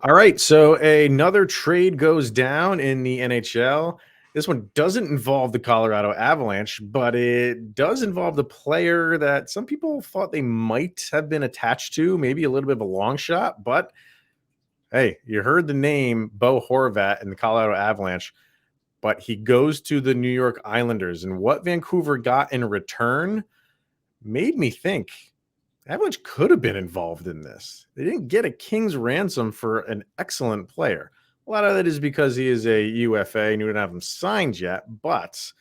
All right, so another trade goes down in the NHL. This one doesn't involve the Colorado Avalanche, but it does involve the player that some people thought they might have been attached to, maybe a little bit of a long shot. But hey, you heard the name Bo Horvat in the Colorado Avalanche, but he goes to the New York Islanders. And what Vancouver got in return made me think Avalanche could have been involved in this. They didn't get a king's ransom for an excellent player. A lot of that is because he is a UFA and you didn't have him signed yet. But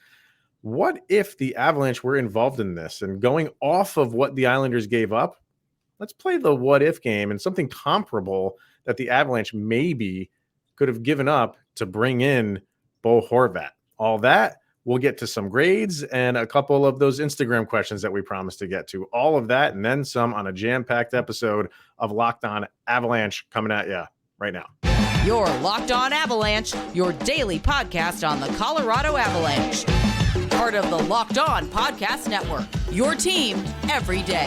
what if the Avalanche were involved in this? And going off of what the Islanders gave up, let's play the what if game and something comparable that the Avalanche maybe could have given up to bring in Bo Horvat. All that, we'll get to some grades and a couple of those Instagram questions that we promised to get to. All of that and then some on a jam-packed episode of Locked On Avalanche coming at you right now. You're Locked On Avalanche, your daily podcast on the Colorado Avalanche. Part of the Locked On Podcast Network, your team every day.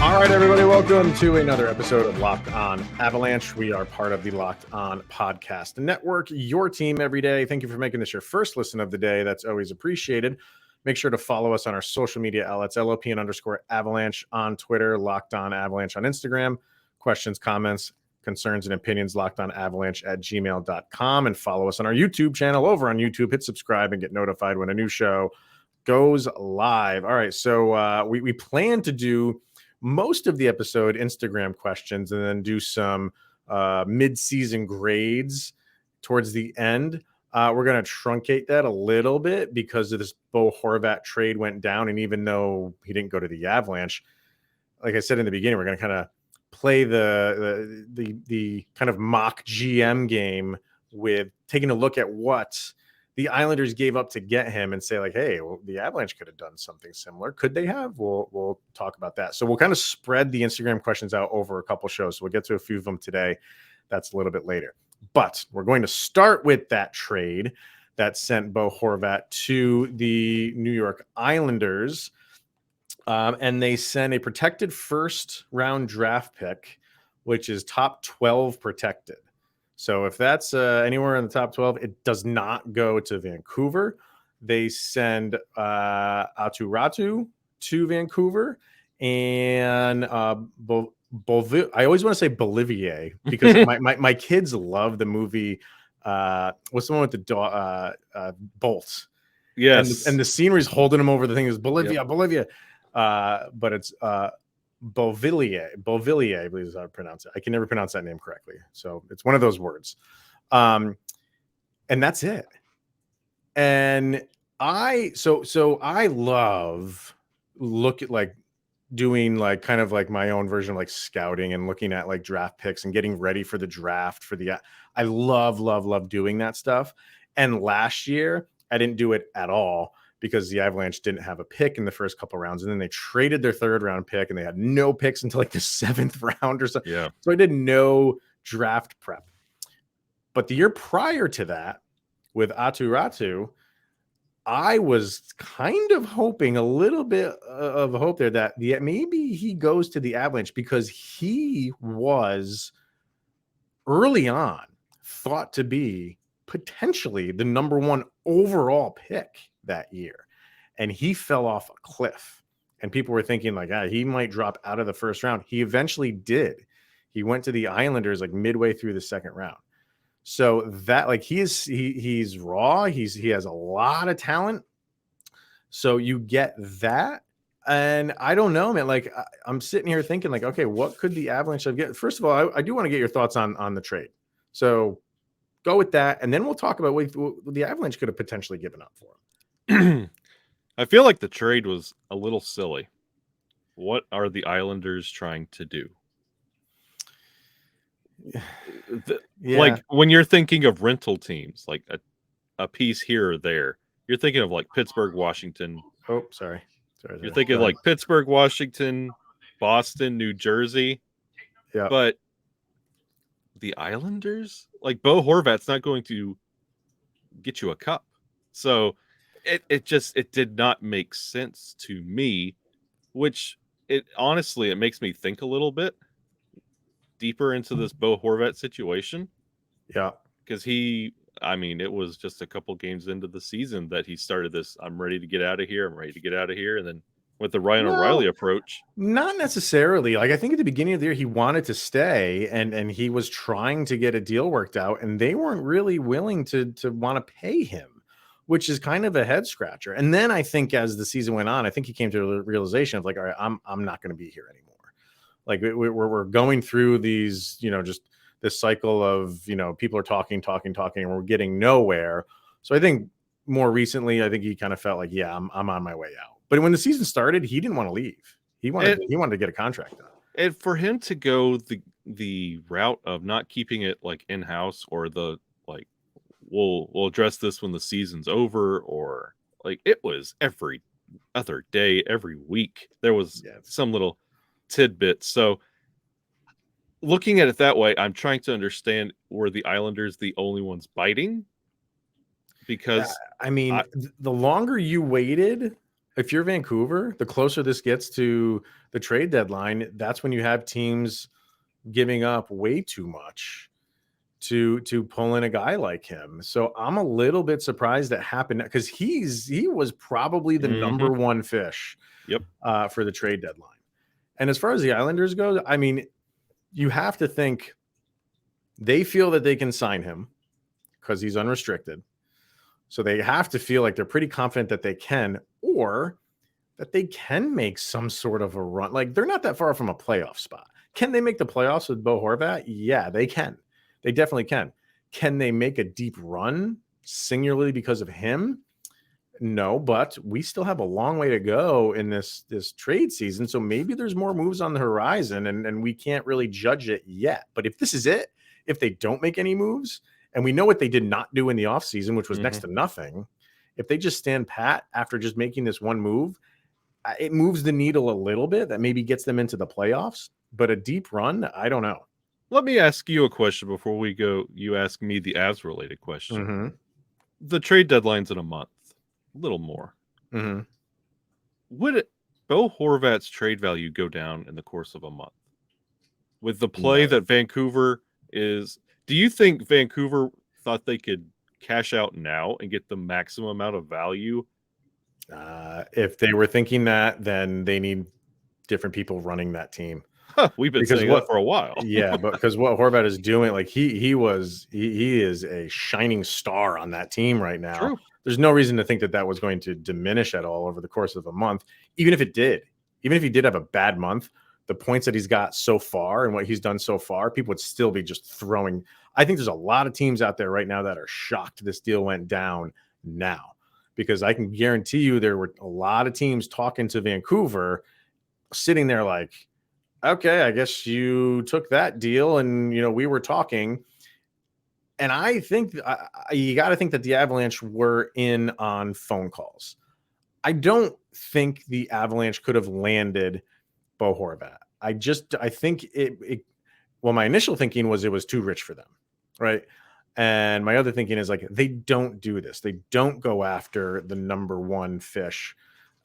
All right, everybody, welcome to another episode of Locked On Avalanche. We are part of the Locked On Podcast Network, your team every day. Thank you for making this your first listen of the day. That's always appreciated. Make sure to follow us on our social media outlets, LOPN_Avalanche on Twitter, Locked On Avalanche on Instagram. Questions, comments, concerns, and opinions, lockedonavalanche@gmail.com. And follow us on our YouTube channel over on YouTube. Hit subscribe and get notified when a new show goes live. All right, so we plan to do most of the episode Instagram questions and then do some mid-season grades towards the end. We're going to truncate that a little bit because of this Bo Horvat trade went down. And even though he didn't go to the Avalanche, like I said in the beginning, we're going to kind of play the kind of mock GM game with taking a look at what the Islanders gave up to get him and say like, hey, well, the Avalanche could have done something similar. Could they have? We'll talk about that. So we'll kind of spread the Instagram questions out over a couple shows. So we'll get to a few of them today. That's a little bit later. But we're going to start with that trade that sent Bo Horvat to the New York Islanders. And they sent a protected first-round draft pick, which is top 12 protected. So if that's anywhere in the top 12, it does not go to Vancouver. They send Aatu Räty to Vancouver and I always want to say Bolivier because my kids love the movie. What's the one with the Bolt? Yes. And the scene where he's holding him over the thing is Bolivia, Yep. Bolivia. But it's Beauvillier, I believe is how I pronounce it. I can never pronounce that name correctly. So it's one of those words. And that's it. And I love doing like kind of like my own version of like scouting and looking at like draft picks and getting ready for the draft I love doing that stuff. And last year I didn't do it at all because the Avalanche didn't have a pick in the first couple rounds. And then they traded their third round pick and they had no picks until like the seventh round or something. Yeah. So I did no draft prep. But the year prior to that with Aatu Räty, I was kind of hoping a little bit of hope there that maybe he goes to the Avalanche because he was early on thought to be potentially the number one overall pick that year. And he fell off a cliff. And people were thinking like, he might drop out of the first round. He eventually did. He went to the Islanders like midway through the second round. So that like he's raw. He has a lot of talent. So you get that. And I don't know, man. Like I'm sitting here thinking like, okay, what could the Avalanche have get? First of all, I do want to get your thoughts on the trade. So go with that. And then we'll talk about what the Avalanche could have potentially given up for him. I feel like the trade was a little silly. What are the Islanders trying to do? Like when you're thinking of rental teams, like a piece here or there, you're thinking of like Pittsburgh, Washington. Oh, sorry. You're thinking of like Pittsburgh, Washington, Boston, New Jersey. Yeah. But the Islanders, like Bo Horvat's not going to get you a cup. So it did not make sense to me, which honestly, it makes me think a little bit deeper into this Bo Horvat situation. Yeah. Because it was just a couple games into the season that he started this, I'm ready to get out of here. I'm ready to get out of here. And then with the Ryan O'Reilly approach. Not necessarily. Like, I think at the beginning of the year, he wanted to stay and he was trying to get a deal worked out, and they weren't really willing to want to pay him, which is kind of a head scratcher. And then I think as the season went on, I think he came to the realization of like, all right, I'm not going to be here anymore. Like we're going through these, just this cycle of, people are talking, and we're getting nowhere. So I think more recently, I think he kind of felt like, yeah, I'm on my way out. But when the season started, he didn't want to leave. He wanted to get a contract done. And for him to go the route of not keeping it like in-house, or the like, we'll address this when the season's over, or like it was every other day, every week there was some little tidbit. So looking at it that way, I'm trying to understand, were the Islanders the only ones biting? Because the longer you waited, if you're Vancouver, the closer this gets to the trade deadline, that's when you have teams giving up way too much to pull in a guy like him. So I'm a little bit surprised that happened, because he was probably the number one fish for the trade deadline. And as far as the Islanders go, you have to think they feel that they can sign him because he's unrestricted. So they have to feel like they're pretty confident that they can, or that they can make some sort of a run. Like, they're not that far from a playoff spot. Can they make the playoffs with Bo Horvat? Yeah, they can. They definitely can. Can they make a deep run singularly because of him? No, but we still have a long way to go in this trade season. So maybe there's more moves on the horizon, and we can't really judge it yet. But if this is it, if they don't make any moves, and we know what they did not do in the offseason, which was next to nothing, if they just stand pat after just making this one move, it moves the needle a little bit. That maybe gets them into the playoffs. But a deep run, I don't know. Let me ask you a question before we go. You ask me the Avs-related question. Mm-hmm. The trade deadline's in a month. A little more. Mm-hmm. Would Bo Horvat's trade value go down in the course of a month with the play that Vancouver is? Do you think Vancouver thought they could cash out now and get the maximum amount of value? If they were thinking that, then they need different people running that team. We've been saying that for a while. Yeah, but because what Horvat is doing, like he is a shining star on that team right now. True. There's no reason to think that was going to diminish at all over the course of a month. Even if he did have a bad month, the points that he's got so far and what he's done so far, people would still be just throwing. I think there's a lot of teams out there right now that are shocked this deal went down now, because I can guarantee you there were a lot of teams talking to Vancouver, sitting there like, okay, I guess you took that deal, and we were talking. And I think you got to think that the Avalanche were in on phone calls. I don't think the Avalanche could have landed Bo Horvat. I think well, my initial thinking was it was too rich for them, right? And my other thinking is like, they don't do this. They don't go after the number one fish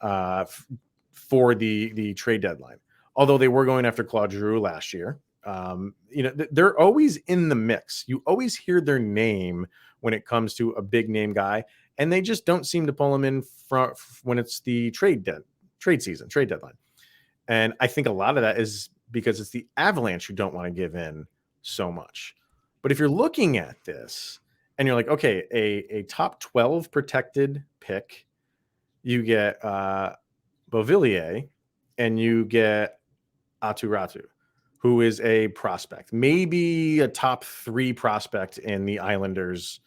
for the trade deadline. Although they were going after Claude Giroux last year. They're always in the mix. You always hear their name when it comes to a big name guy, and they just don't seem to pull them in when it's the trade deadline. And I think a lot of that is because it's the Avalanche who don't want to give in so much. But if you're looking at this and you're like, okay, a top 12 protected pick, you get Beauvillier and you get Aatu Räty, who is a prospect, maybe a top 3 prospect in the Islanders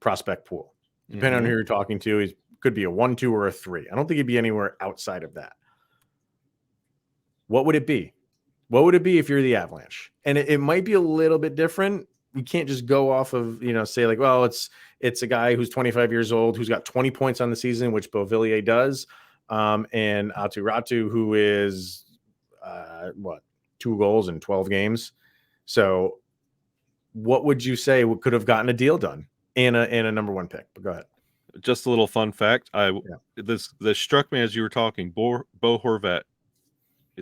prospect pool. Depending on who you're talking to, he could be a 1, 2, or a 3. I don't think he'd be anywhere outside of that. What would it be? What would it be if you're the Avalanche? And it might be a little bit different. You can't just go off of, say like, well, it's a guy who's 25 years old, who's got 20 points on the season, which Beauvillier does. And Aatu Räty, who is 2 goals in 12 games. So what would you say could have gotten a deal done in a number 1 pick? But go ahead. Just a little fun fact. This struck me as you were talking. Bo Horvat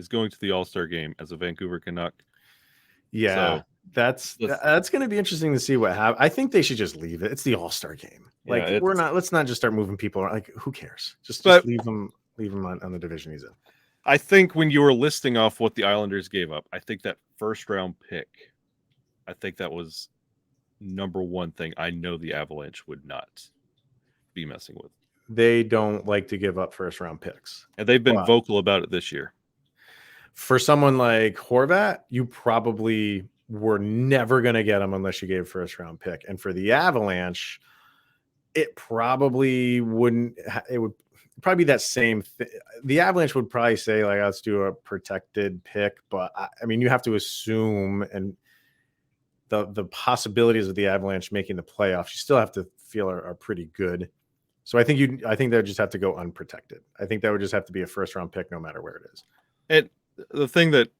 is going to the All-Star game as a Vancouver Canuck. Yeah, So that's going to be interesting to see what happens. I think they should just leave it. It's the All-Star game. Like let's not just start moving people around. Like, who cares? Just leave them on the division he's in. I think when you were listing off what the Islanders gave up, I think that first round pick, I think that was number one thing I know the Avalanche would not be messing with. They don't like to give up first round picks. And they've been vocal about it this year. For someone like Horvat, you probably were never going to get him unless you gave first round pick. And for the Avalanche, it probably wouldn't. It would probably be that same thing. The Avalanche would probably say, like, let's do a protected pick. But I mean, you have to assume, and the possibilities of the Avalanche making the playoffs, you still have to feel are pretty good. So I think they would just have to go unprotected. I think that would just have to be a first round pick, no matter where it is. And the thing that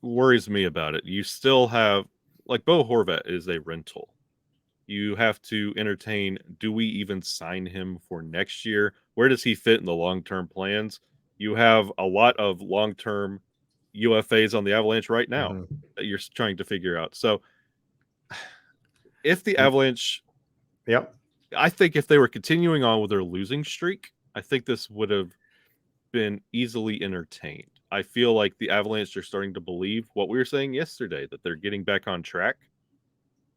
worries me about it, you still have, like, Bo Horvat is a rental. You have to entertain, do we even sign him for next year? Where does he fit in the long-term plans? You have a lot of long-term UFAs on the Avalanche right now that you're trying to figure out. So if the Avalanche, I think if they were continuing on with their losing streak, I think this would have been easily entertained. I feel like the Avalanche are starting to believe what we were saying yesterday, that they're getting back on track.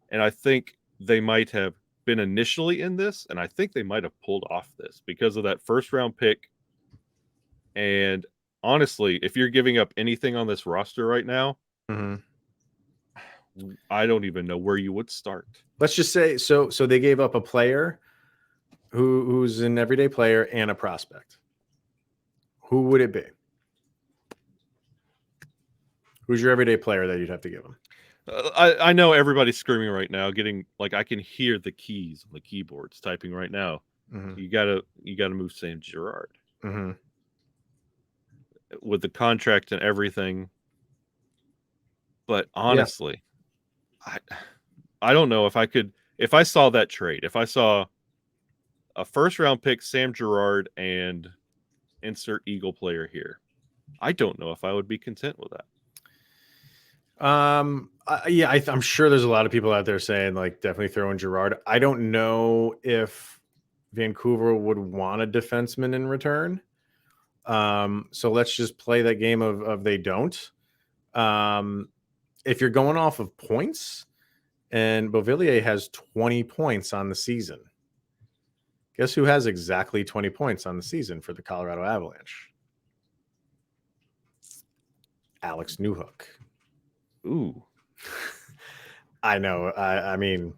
And I think they might have been initially in this, and I think they might have pulled off this because of that first round pick. And honestly, if you're giving up anything on this roster right now, I don't even know where you would start. Let's just say, so they gave up a player who's an everyday player and a prospect. Who would it be? Who's your everyday player that you'd have to give them? I know everybody's screaming right now, getting, like, I can hear the keys on the keyboards typing right now. You gotta move Sam Girard with the contract and everything. But honestly, I don't know if I saw that trade, if I saw a first round pick, Sam Girard, and insert Eagle player here, I don't know if I would be content with that. I'm sure there's a lot of people out there saying, like, definitely throw in Girard. I don't know if Vancouver would want a defenseman in return. So let's just play that game of they don't. If you're going off of points, and Beauvillier has 20 points on the season, guess who has exactly 20 points on the season for the Colorado Avalanche? Alex Newhook. Ooh. I know. I mean,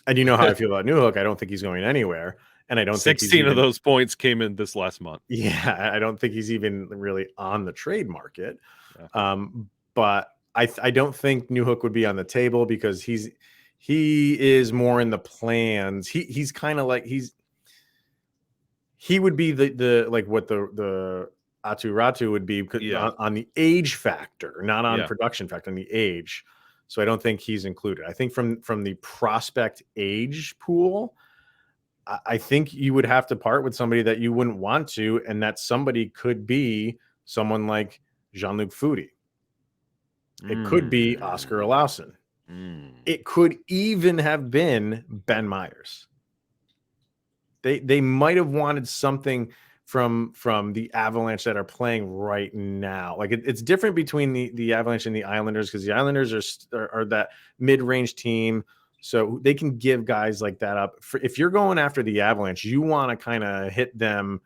and you know how I feel about Newhook. I don't think he's going anywhere. And I don't think 16 of those points came in this last month. Yeah, I don't think he's even really on the trade market. But I don't think Newhook would be on the table because he is more in the plans. He's kind of like he would be the like what the Aatu Ratu would be on the age factor, not on production factor, on the age. So I don't think he's included. I think from the prospect age pool, I think you would have to part with somebody that you wouldn't want to, and that somebody could be someone like Jean-Luc Foudy. It could be Oscar Olausson. It could even have been Ben Myers. They might have wanted something from the Avalanche that are playing right now. Like it's different between the Avalanche and the Islanders, because the Islanders are that mid-range team, so they can give guys like that up. If you're going after the Avalanche, you want to kind of hit them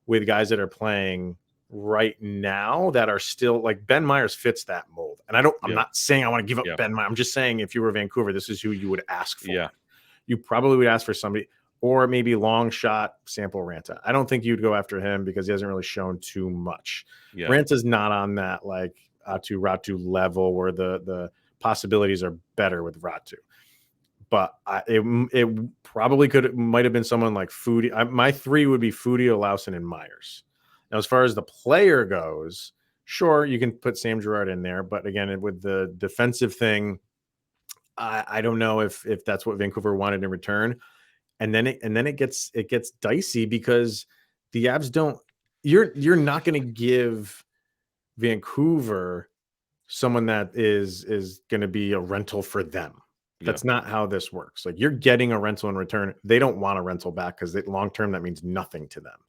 with guys that are playing right now that are still, like, Ben Myers fits that mold. And I'm not saying I want to give up Ben Myers. I'm just saying if you were Vancouver, this is who you would ask for. You probably would ask for somebody, or maybe long shot Sample Ranta. I don't think you'd go after him because he hasn't really shown too much. Ranta's not on that, like, Aatu Ratu level where the possibilities are better with Ratu. But it probably might have been someone like Foudy. My three would be Foudy, Olausson, and Myers. Now, as far as the player goes, sure, you can put Sam Girard in there, but again, with the defensive thing, I don't know if that's what Vancouver wanted in return. And then it gets dicey because the Avs don't. You're not going to give Vancouver someone that is going to be a rental for them. That's not how this works. Like, you're getting a rental in return. They don't want a rental back because long term that means nothing to them.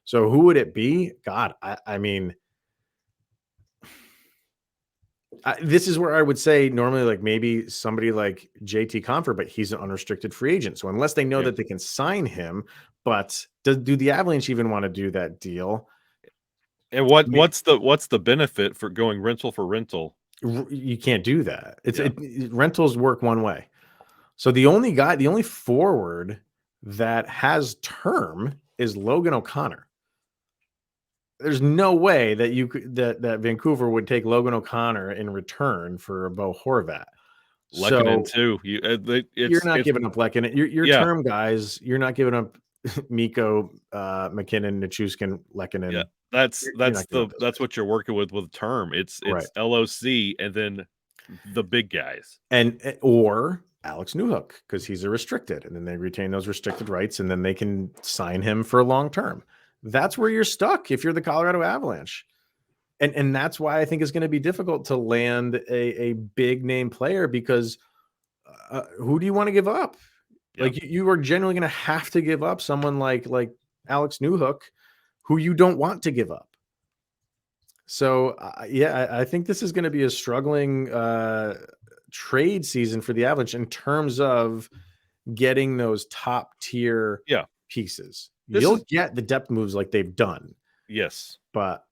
So who would it be? God, I mean, this is where I would say normally, like, maybe somebody like JT Compher, but he's an unrestricted free agent. So unless they know that they can sign him, but do the Avalanche even want to do that deal? And what's the benefit for going rental for rental? You can't do that. Rentals work one way. So the only forward that has term is Logan O'Connor. There's no way that that Vancouver would take Logan O'Connor in return for Bo Horvat. Lehkonen too. You're not giving up Lehkonen. Your term guys. You're not giving up Mikko, McKinnon, Nichushkin, Lehkonen. Yeah, that's what you're working with term. It's right. LOC and then the big guys, or Alex Newhook, because he's a restricted, and then they retain those restricted rights, and then they can sign him for a long term. That's where you're stuck if you're the Colorado Avalanche. And that's why I think it's going to be difficult to land a big name player, because who do you want to give up? Yep. Like, you are generally going to have to give up someone like Alex Newhook, who you don't want to give up. So I think this is going to be a struggling trade season for the Avalanche in terms of getting those top tier pieces. You'll get the depth moves like they've done. Yes. But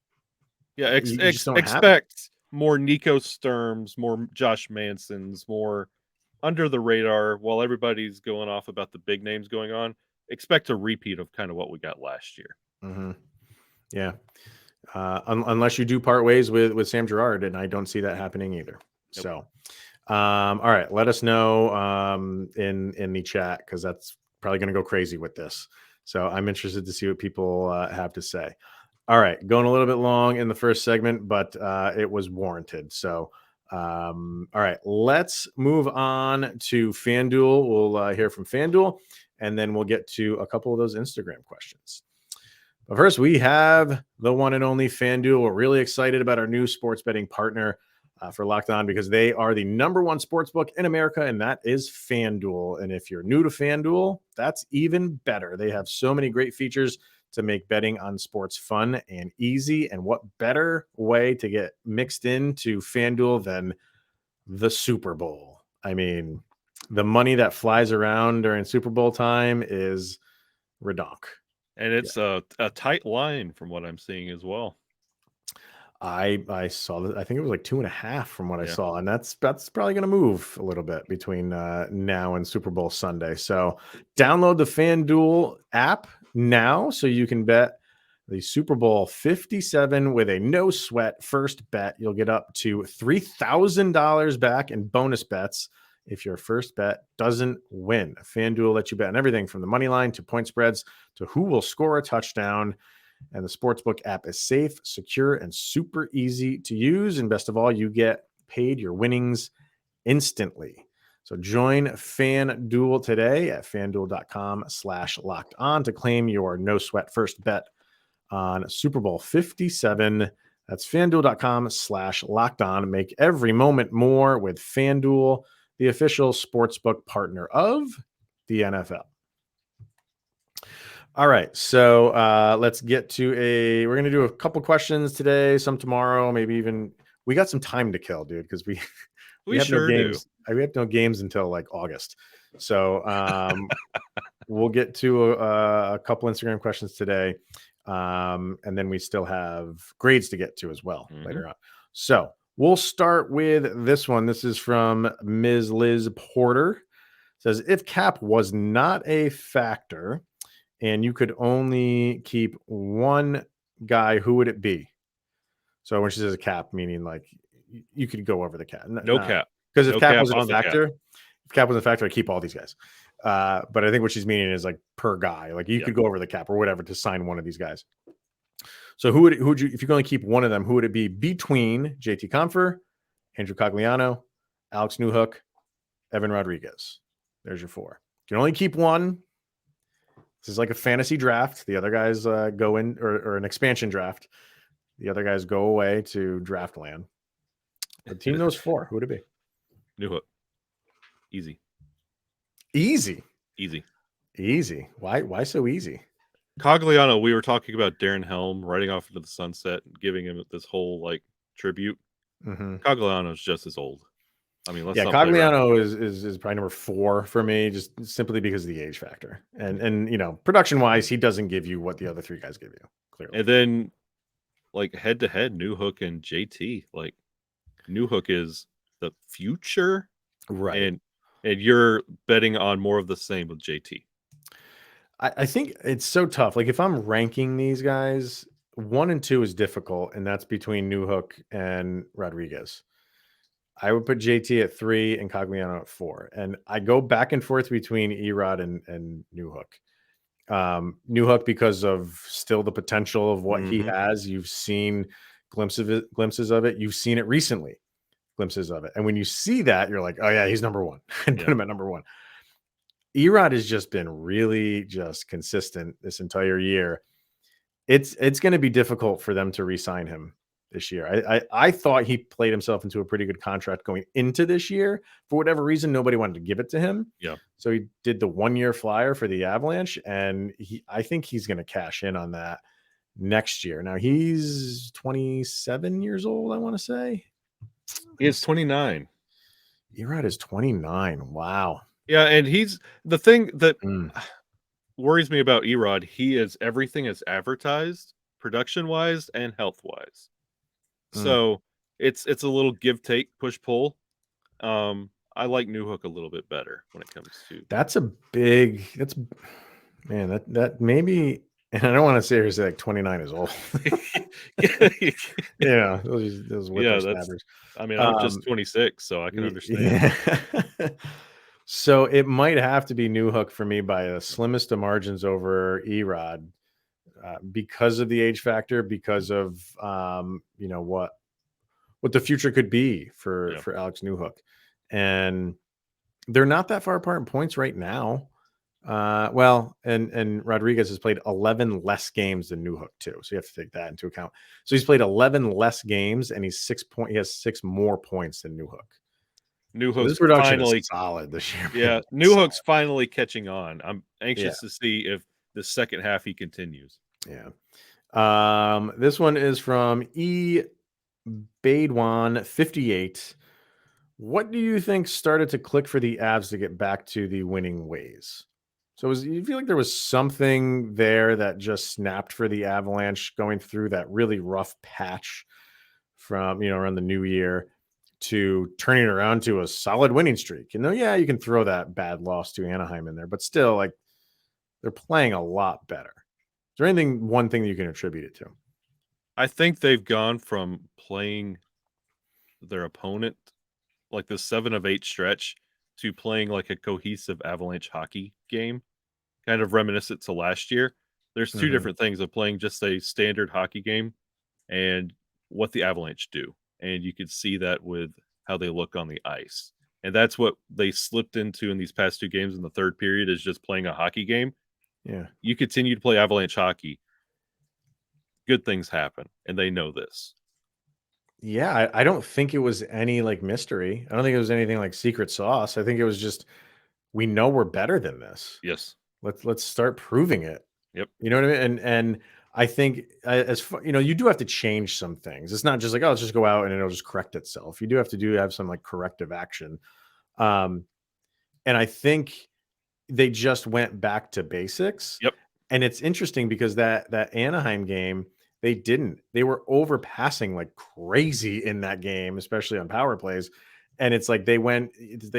expect more Nico Sturms, more Josh Mansons, more under the radar while everybody's going off about the big names going on. Expect a repeat of kind of what we got last year. Mm-hmm. Yeah. Unless you do part ways with Sam Girard, and I don't see that happening either. Nope. So, all right, let us know in the chat, because that's probably going to go crazy with this. So I'm interested to see what people have to say. All right, going a little bit long in the first segment, but it was warranted. So, all right, let's move on to FanDuel. We'll hear from FanDuel, and then we'll get to a couple of those Instagram questions. But first, we have the one and only FanDuel. We're really excited about our new sports betting partner for Locked On, because they are the #1 sports book in America, and that is FanDuel. And if you're new to FanDuel, that's even better. They have so many great features to make betting on sports fun and easy. And what better way to get mixed into FanDuel than the Super Bowl? I mean, the money that flies around during Super Bowl time is redonk. And it's a tight line from what I'm seeing as well. I saw that. I think it was like 2.5 from what I saw, and that's probably going to move a little bit between now and Super Bowl Sunday. So download the FanDuel app now so you can bet the Super Bowl 57 with a no sweat first bet. You'll get up to $3,000 back in bonus bets if your first bet doesn't win. FanDuel lets you bet on everything from the money line to point spreads to who will score a touchdown. And the Sportsbook app is safe, secure, and super easy to use. And best of all, you get paid your winnings instantly. So join FanDuel today at FanDuel.com/locked-on to claim your no sweat first bet on Super Bowl 57. That's FanDuel.com/locked-on. Make every moment more with FanDuel, the official sportsbook partner of the NFL. All right, so let's get to we're going to do a couple questions today, some tomorrow, maybe even. We got some time to kill, dude, because we have sure no games. We have no games until like August. So we'll get to a couple Instagram questions today. And then we still have grades to get to as well later on. So we'll start with this one. This is from Ms. Liz Porter. It says, if cap was not a factor and you could only keep one guy, who would it be? So when she says a cap, meaning like you could go over the cap. No cap. Because if cap was a factor, I keep all these guys. But I think what she's meaning is like per guy. Like you could go over the cap or whatever to sign one of these guys. So who would you, if you could only keep one of them, who would it be between JT Compher, Andrew Cogliano, Alex Newhook, Evan Rodriguez? There's your four. You can only keep one. This is like a fantasy draft. The other guys go in, or an expansion draft. The other guys go away to draft land. The team knows 4. Who would it be? Newhook. Easy. Easy. Why so easy? Cogliano, we were talking about Darren Helm riding off into the sunset and giving him this whole like tribute. Mm-hmm. Cogliano's just as old. I mean, let's not Cogliano is probably number 4 for me, just simply because of the age factor. And production wise, he doesn't give you what the other 3 guys give you, clearly. And then like head to head, Newhook and JT. Like Newhook is the future. Right. And you're betting on more of the same with JT. I think it's so tough. Like if I'm ranking these guys, 1 and 2 is difficult, and that's between Newhook and Rodriguez. I would put JT at 3 and Cogliano at 4. And I go back and forth between Erod and Newhook. Newhook because of still the potential of what he has. You've seen glimpses of it. You've seen it recently, glimpses of it. And when you see that, you're like, oh yeah, he's number 1. And put him at number 1. Erod has just been really just consistent this entire year. It's going to be difficult for them to re-sign him this year. I thought he played himself into a pretty good contract going into this year. For whatever reason, nobody wanted to give it to him. Yeah. So he did the 1-year flyer for the Avalanche, and I think he's going to cash in on that next year. Now he's 27 years old, I want to say. He is 29. Erod is 29. Wow. Yeah, and he's the thing that worries me about Erod. He is everything is advertised, production wise and health wise. So it's a little give take, push pull. I like Newhook a little bit better when it comes to that maybe. And I don't want to say here say like 29 is old. Yeah, those whippersnappers. I mean, I'm just 26, so I can understand. Yeah. So it might have to be Newhook for me by the slimmest of margins over Erod, because of the age factor, because of what the future could be for Alex Newhook. And they're not that far apart in points right now. And Rodriguez has played 11 less games than Newhook too. So you have to take that into account. So he's played 11 less games and he has 6 more points than Newhook. Newhook's finally solid this year. Yeah, Newhook's finally catching on. I'm anxious to see if the second half he continues. Yeah. This one is from E. Badewan 58. What do you think started to click for the Avs to get back to the winning ways? So you feel like there was something there that just snapped for the Avalanche going through that really rough patch from, around the new year to turning it around to a solid winning streak? And you can throw that bad loss to Anaheim in there, but still, like, they're playing a lot better. Is there one thing that you can attribute it to? I think they've gone from playing their opponent like the 7 of 8 stretch to playing like a cohesive Avalanche hockey game, kind of reminiscent to last year. There's 2 different things of playing just a standard hockey game and what the Avalanche do. And you could see that with how they look on the ice. And that's what they slipped into in these past 2 games in the third period, is just playing a hockey game. Yeah. You continue to play Avalanche hockey, good things happen, and they know this. Yeah, I don't think it was any like mystery. I don't think it was anything like secret sauce. I think it was just, we know we're better than this. Yes. Let's start proving it. Yep. You know what I mean? And I think you do have to change some things. It's not just like, oh, let's just go out and it'll just correct itself. You do have to have some like corrective action. And I think they just went back to basics. Yep. And it's interesting because that Anaheim game, they were overpassing like crazy in that game, especially on power plays. And it's like they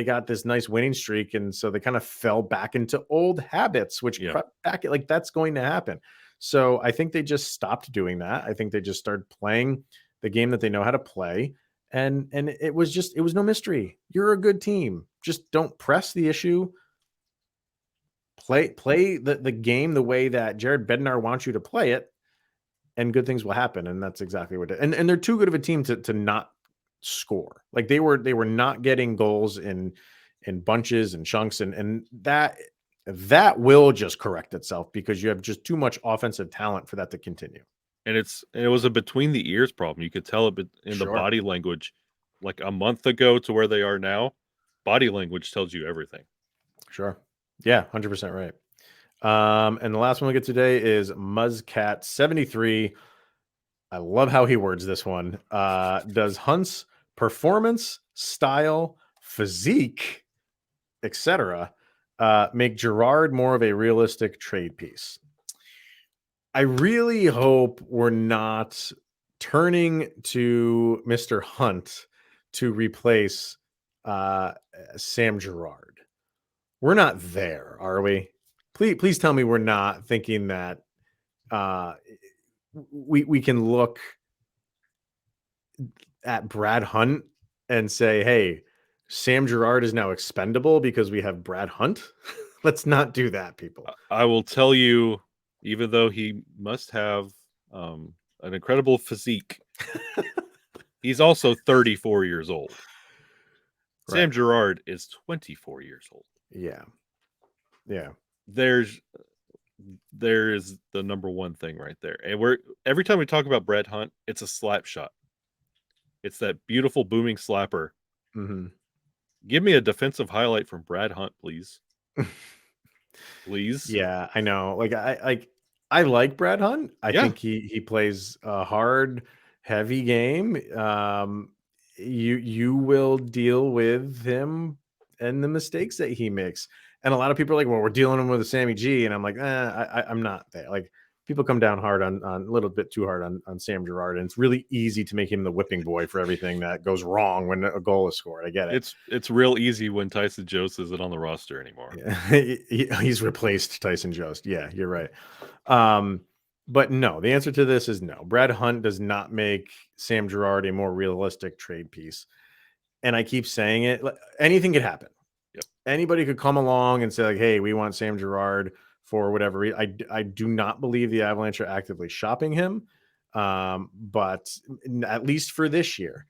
got this nice winning streak. And so they kind of fell back into old habits, which back, like, that's going to happen. So I think they just stopped doing that. I think they just started playing the game that they know how to play. And it was no mystery. You're a good team. Just don't press the issue. Play the game the way that Jared Bednar wants you to play it, and good things will happen. And that's exactly what it is. And they're too good of a team to not score. Like they were not getting goals in bunches and chunks, and that will just correct itself because you have just too much offensive talent for that to continue. And it was a between the ears problem. You could tell it in the Sure. body language, like a month ago to where they are now. Body language tells you everything. Sure. Yeah, 100% right. And the last one we get today is Muzzcat73. I love how he words this one. Does Hunt's performance, style, physique, etc., make Gerard more of a realistic trade piece? I really hope we're not turning to Mr. Hunt to replace Sam Gerard. We're not there, are we? Please tell me we're not thinking that uh, we can look at Brad Hunt and say, "Hey, Sam Gerard is now expendable because we have Brad Hunt." Let's not do that, people. I will tell you, even though he must have an incredible physique, he's also 34 years old. Right. Sam Gerard is 24 years old. Yeah. Yeah. There is the number one thing right there. And every time we talk about Brad Hunt, it's a slap shot. It's that beautiful booming slapper. Mm-hmm. Give me a defensive highlight from Brad Hunt, please. Please. Yeah, I know. I like Brad Hunt. I Yeah. think he plays a hard, heavy game. You will deal with him and the mistakes that he makes. And a lot of people are like, "Well, we're dealing with a Sammy G," and I'm like, I'm not there. Like, people come down hard on a little bit too hard on Sam Gerard, and it's really easy to make him the whipping boy for everything that goes wrong when a goal is scored. I get it. It's real easy when Tyson Jost isn't on the roster anymore. Yeah. He's replaced Tyson Jost. Yeah, you're right. But no, the answer to this is no. Brad Hunt does not make Sam Gerard a more realistic trade piece. And I keep saying it. Anything could happen. Yep. Anybody could come along and say, like, "Hey, we want Sam Gerard for whatever reason." I do not believe the Avalanche are actively shopping him. But at least for this year.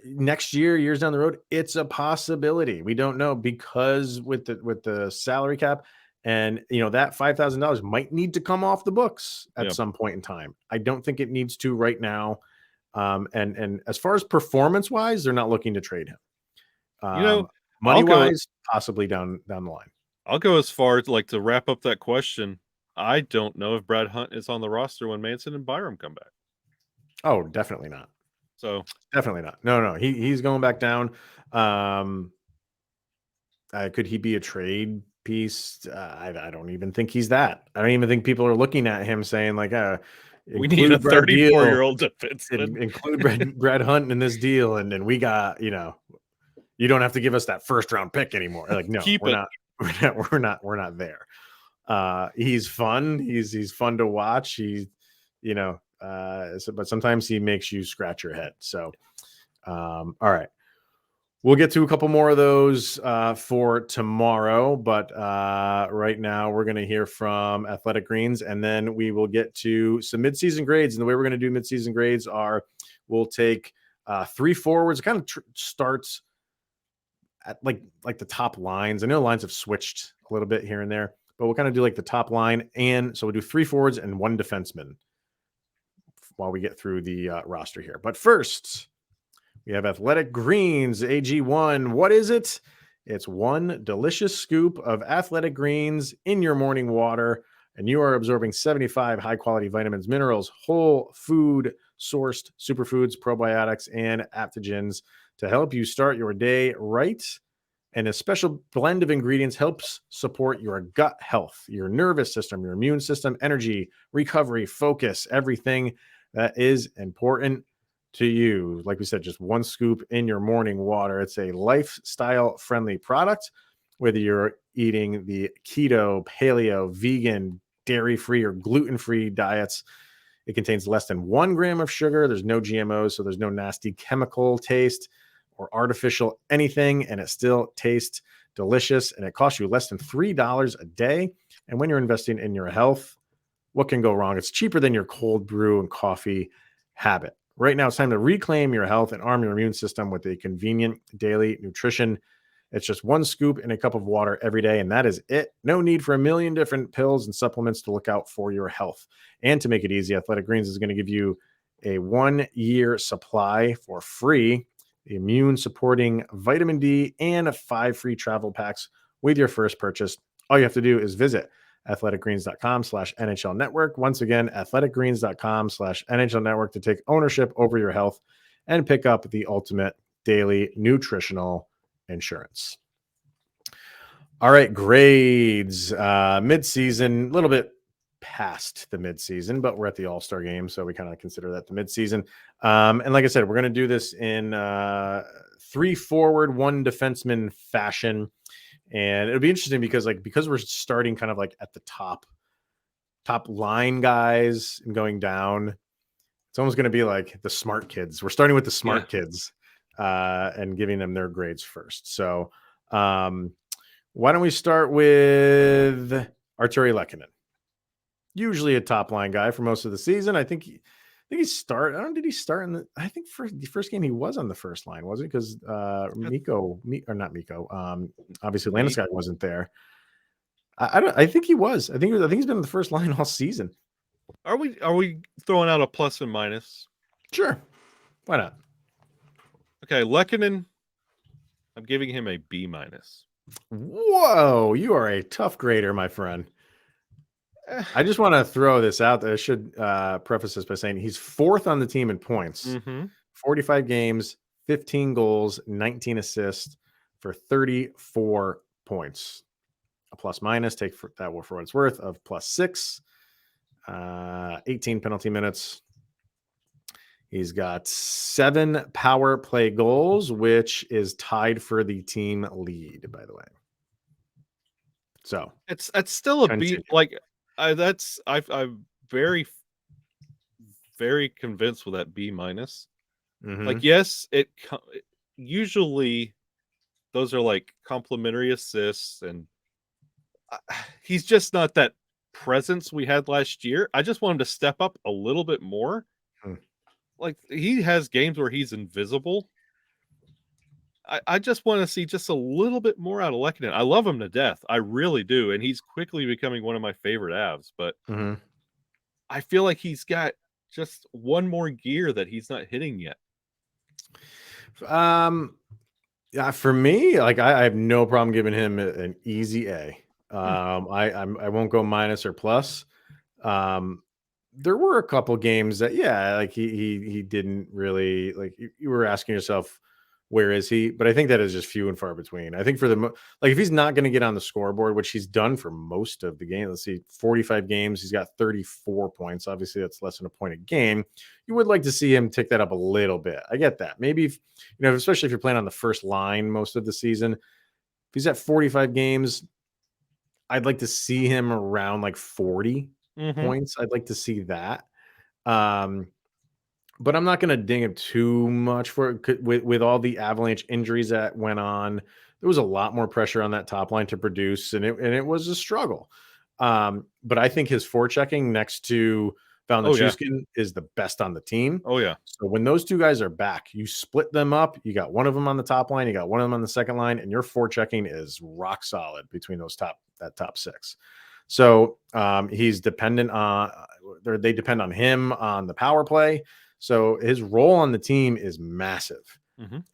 Next year, years down the road, it's a possibility. We don't know, because with the salary cap, and that $5,000 might need to come off the books at some point in time. I don't think it needs to right now. And as far as performance wise, they're not looking to trade him. Money wise, possibly down the line. I'll go as far as to wrap up that question. I don't know if Brad Hunt is on the roster when Manson and Byram come back. Oh, definitely not. So definitely not. No. He's going back down. Could he be a trade piece? I don't even think he's that. I don't even think people are looking at him saying, like, we need a 34-year-old defenseman. Include Brad Hunt in this deal, and then we got, you don't have to give us that first round pick anymore. Like, no, we're not there. He's fun. He's fun to watch. But sometimes he makes you scratch your head. So, all right. We'll get to a couple more of those for tomorrow, but right now we're going to hear from Athletic Greens, and then we will get to some midseason grades. And the way we're going to do midseason grades are, we'll take 3 forwards. It kind of starts at like the top lines. I know lines have switched a little bit here and there, but we'll kind of do like the top line, and so we'll do 3 forwards and 1 defenseman while we get through the roster here. But first, we have Athletic Greens AG1. What is it? It's 1 delicious scoop of Athletic Greens in your morning water, and you are absorbing 75 high-quality vitamins, minerals, whole food sourced superfoods, probiotics, and adaptogens to help you start your day right. And a special blend of ingredients helps support your gut health, your nervous system, your immune system, energy, recovery, focus, everything that is important to you. Like we said, just 1 scoop in your morning water. It's a lifestyle friendly product, whether you're eating the keto, paleo, vegan, dairy-free, or gluten-free diets. It contains less than 1 gram of sugar. There's no GMOs, so there's no nasty chemical taste or artificial anything, and it still tastes delicious, and it costs you less than $3 a day. And when you're investing in your health, what can go wrong? It's cheaper than your cold brew and coffee habit. Right now, it's time to reclaim your health and arm your immune system with a convenient daily nutrition It's just one scoop in a cup of water every day, and that is it. No need for a million different pills and supplements to look out for your health. And to make it easy, Athletic Greens is going to give you a 1-year supply for free, the immune supporting vitamin D, and 5 free travel packs with your first purchase. All you have to do is visit athleticgreens.com/NHL network. Once again, athleticgreens.com/NHL network to take ownership over your health and pick up the ultimate daily nutritional insurance. All right, grades. Mid-season, a little bit past the mid-season, but we're at the All-Star game, so we kind of consider that the mid-season. And like I said, we're going to do this in 3 forward, 1 defenseman fashion. And it'll be interesting because we're starting kind of like at the top line guys and going down. It's almost going to be like the smart kids. We're starting with the smart kids and giving them their grades first. So why don't we start with Artturi Lehkonen? Usually a top line guy for most of the season. I think he started. Did he start in the? I think for the first game he was on the first line, was it? Because not Mikko. Obviously Landeskog wasn't there. I think he was. I think he's been on the first line all season. Are we throwing out a plus and minus? Sure. Why not? Okay, Lehkonen, I'm giving him a B-. Whoa, you are a tough grader, my friend. I just want to throw this out there. I should preface this by saying he's 4th on the team in points. 45 games, 15 goals, 19 assists for 34 points. A plus minus, take that for what it's worth, of +6. 18 penalty minutes. He's got 7 power play goals, which is tied for the team lead, by the way. So it's still a B. Like I'm very, very convinced with that B-. Like, yes, it usually those are like complimentary assists, and he's just not that presence we had last year. I just want him to step up a little bit more. Like, he has games where he's invisible. I just want to see just a little bit more out of Lehkonen. I love him to death. I really do. And he's quickly becoming one of my favorite Avs. But I feel like he's got just one more gear that he's not hitting yet. Yeah, for me, like I have no problem giving him an easy A. I won't go minus or plus. There were a couple games that, like he didn't really, like, you were asking yourself, where is he? But I think that is just few and far between. I think for if he's not going to get on the scoreboard, which he's done for most of the game, let's see, 45 games, he's got 34 points. Obviously, that's less than a point a game. You would like to see him tick that up a little bit. I get that. Maybe, especially if you're playing on the first line most of the season, if he's at 45 games, I'd like to see him around like 40 points. I'd like to see that. But I'm not going to ding him too much for it. With all the Avalanche injuries that went on, there was a lot more pressure on that top line to produce, and it was a struggle. But I think his forechecking next to Valnichuskin is the best on the team. Oh, yeah. So when those two guys are back, you split them up. You got one of them on the top line, you got one of them on the second line, and your forechecking is rock solid between that top 6. So he's dependent on, they depend on him on the power play. So his role on the team is massive.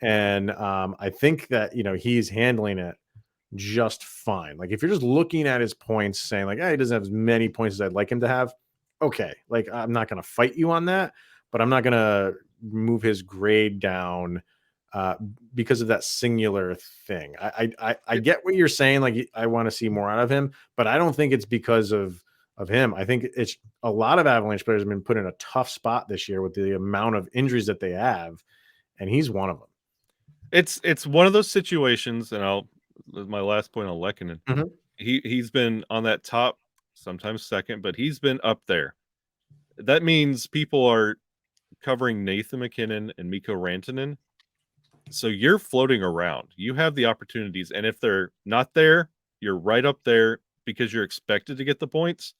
And I think that, he's handling it just fine. Like, if you're just looking at his points saying like, he doesn't have as many points as I'd like him to have. Okay. Like, I'm not going to fight you on that, but I'm not going to move his grade down because of that singular thing. I get what you're saying. Like, I want to see more out of him, but I don't think it's because of him. I think it's a lot of Avalanche players have been put in a tough spot this year with the amount of injuries that they have, and he's one of them. It's one of those situations, and my last point on Lehkonen. He's been on that top, sometimes second, but he's been up there. That means people are covering Nathan MacKinnon and Mikko Rantanen. So you're floating around. You have the opportunities, and if they're not there, you're right up there because you're expected to get the points.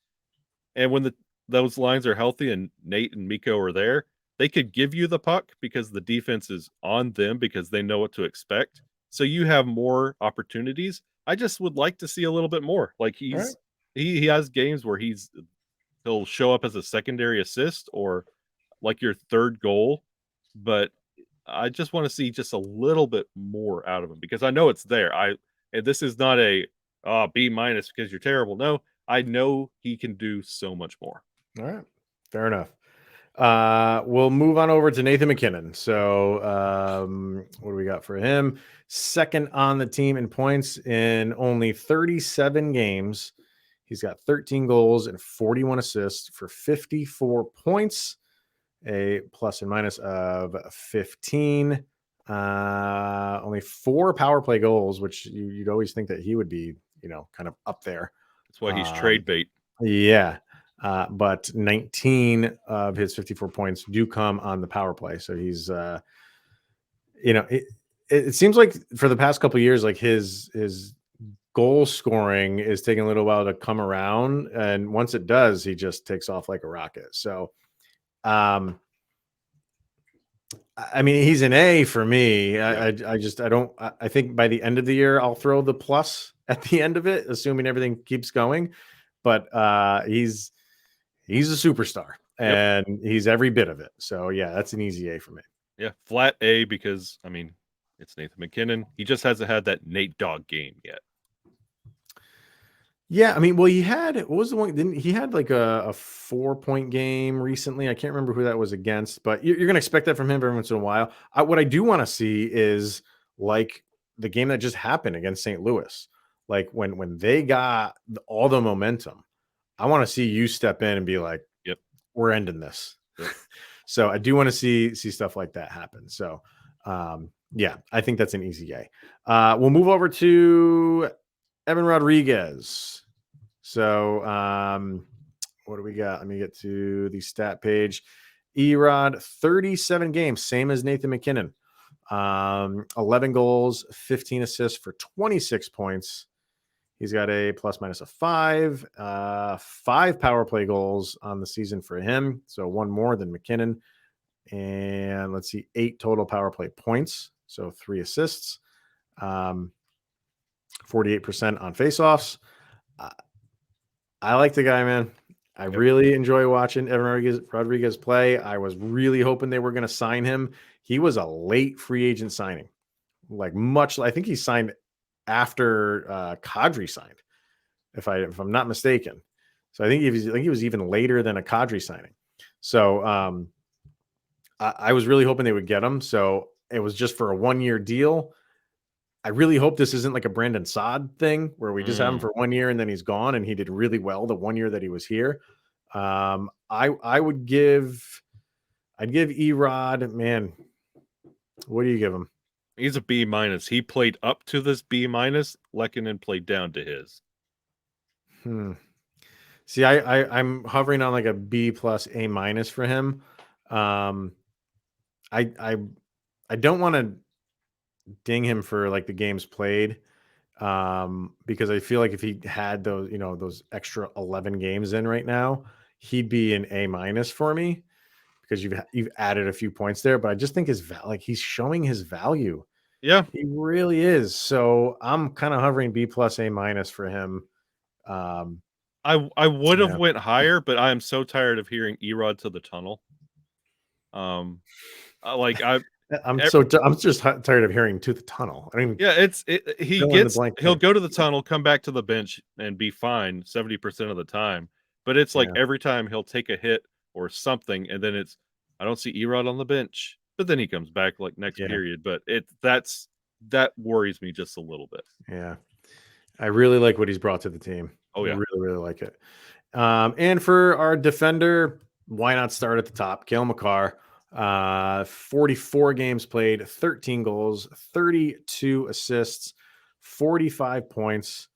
And when those lines are healthy and Nate and Mikko are there, they could give you the puck because the defense is on them because they know what to expect. So you have more opportunities. I just would like to see a little bit more. Like All right. he has games where he'll show up as a secondary assist or like your third goal, but I just want to see just a little bit more out of him because I know it's there. And this is not a B minus because you're terrible. No, I know he can do so much more. All right. Fair enough. We'll move on over to Nathan McKinnon. So, what do we got for him? Second on the team in points in only 37 games. He's got 13 goals and 41 assists for 54 points, a plus and minus of 15. Only 4 power play goals, which you'd always think that he would be, kind of up there. That's why he's trade bait. Yeah. But 19 of his 54 points do come on the power play. So he's, it seems like for the past couple of years, like his goal scoring is taking a little while to come around. And once it does, he just takes off like a rocket. So, I mean, he's an A for me. Yeah. I think by the end of the year, I'll throw the plus at the end of it, assuming everything keeps going. But he's a superstar and he's every bit of it. So yeah, that's an easy A for me. Yeah, flat A because I mean it's Nathan McKinnon. He just hasn't had that Nate Dogg game yet. Yeah, I mean, well, what was the one? Didn't he had like a 4-point game recently? I can't remember who that was against, but you're going to expect that from him every once in a while. What I do want to see is like the game that just happened against St. Louis, like when they got all the momentum. I want to see you step in and be like, "Yep, we're ending this." Yep. So I do want to see stuff like that happen. So, yeah, I think that's an easy A. We'll move over to Evan Rodriguez. So, what do we got? Let me get to the stat page. Erod, 37 games, same as Nathan McKinnon. 11 goals, 15 assists for 26 points. He's got a plus minus of 5, 5 power play goals on the season for him. So one more than McKinnon. And let's see, 8 total power play points. So 3 assists, 48% on faceoffs. I like the guy, man. I really enjoy watching Evan Rodriguez play. I was really hoping they were going to sign him. He was a late free agent signing, I think he signed after Kadri signed, if I'm not mistaken. So I think he was even later than a Kadri signing. So I was really hoping they would get him. So it was just for a 1-year deal. I really hope this isn't like a Brandon Saad thing where we just have him for 1 year and then he's gone, and he did really well the 1 year that he was here. I'd give Erod, man. What do you give him? He's a B minus. He played up to this B minus. Lehkonen played down to his. See, I'm hovering on like a B plus A minus for him. I don't want to ding him for like the games played, because I feel like if he had those extra 11 games in right now, he'd be an A minus for me because you've added a few points there. But I just think he's showing his value. Yeah, he really is. So I'm kind of hovering B plus A minus for him. I would have went higher, but I am so tired of hearing Erod to the tunnel. I'm just tired of hearing to the tunnel. I mean, yeah, he'll go to the tunnel, come back to the bench, and be fine 70% of the time. But it's like every time he'll take a hit or something, and then I don't see Erod on the bench, but then he comes back like next period. But that worries me just a little bit. Yeah, I really like what he's brought to the team. Oh yeah, I really, really like it. And for our defender, why not start at the top? Cale Makar. 44 games played, 13 goals, 32 assists, 45 points,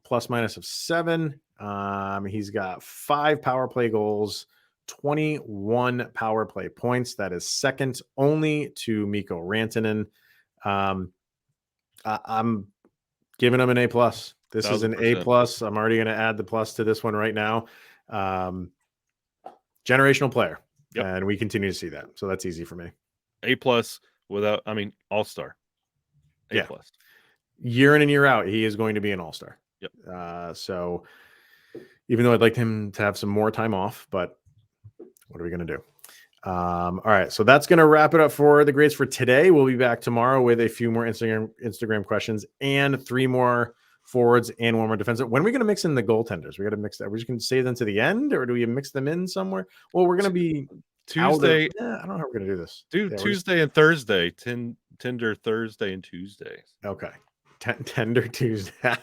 plus minus of 7. He's got 5 power play goals, 21 power play points. That is second only to Mikko Rantanen. I'm giving him an A plus. This 1,000%. Is an A plus. I'm already going to add the plus to this one right now. Generational player. Yep. And we continue to see that. So that's easy for me. A plus all-star. A Yeah. plus. Year in and year out, he is going to be an all-star. Yep. So even though I'd like him to have some more time off, but what are we going to do? All right. So that's going to wrap it up for the grades for today. We'll be back tomorrow with a few more Instagram questions and 3 more forwards and 1 more defensive. When are we going to mix in the goaltenders? We got to mix that. We're just going to save them to the end, or do we mix them in somewhere? Well, we're going to be Tuesday. I don't know how we're going to do this. Tuesday and Thursday. Tender Thursday and Tuesday. Okay. Tender Tuesday.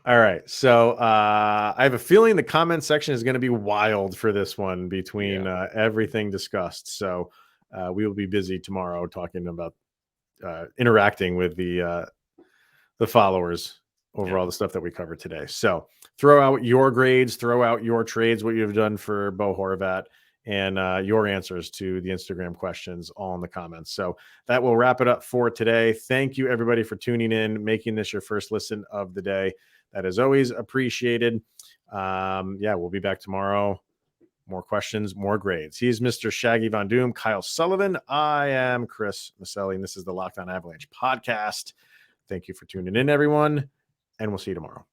All right. So I have a feeling the comment section is going to be wild for this one between everything discussed. So we will be busy tomorrow talking about interacting with the followers over all the stuff that we covered today. So throw out your grades, throw out your trades, what you've done for Bo Horvat, and your answers to the Instagram questions all in the comments. So that will wrap it up for today. Thank you, everybody, for tuning in, making this your first listen of the day. That is always appreciated. We'll be back tomorrow. More questions, more grades. He's Mr. Shaggy Von Doom, Kyle Sullivan. I am Chris Maselli, and this is the Locked On Avalanche podcast. Thank you for tuning in, everyone, and we'll see you tomorrow.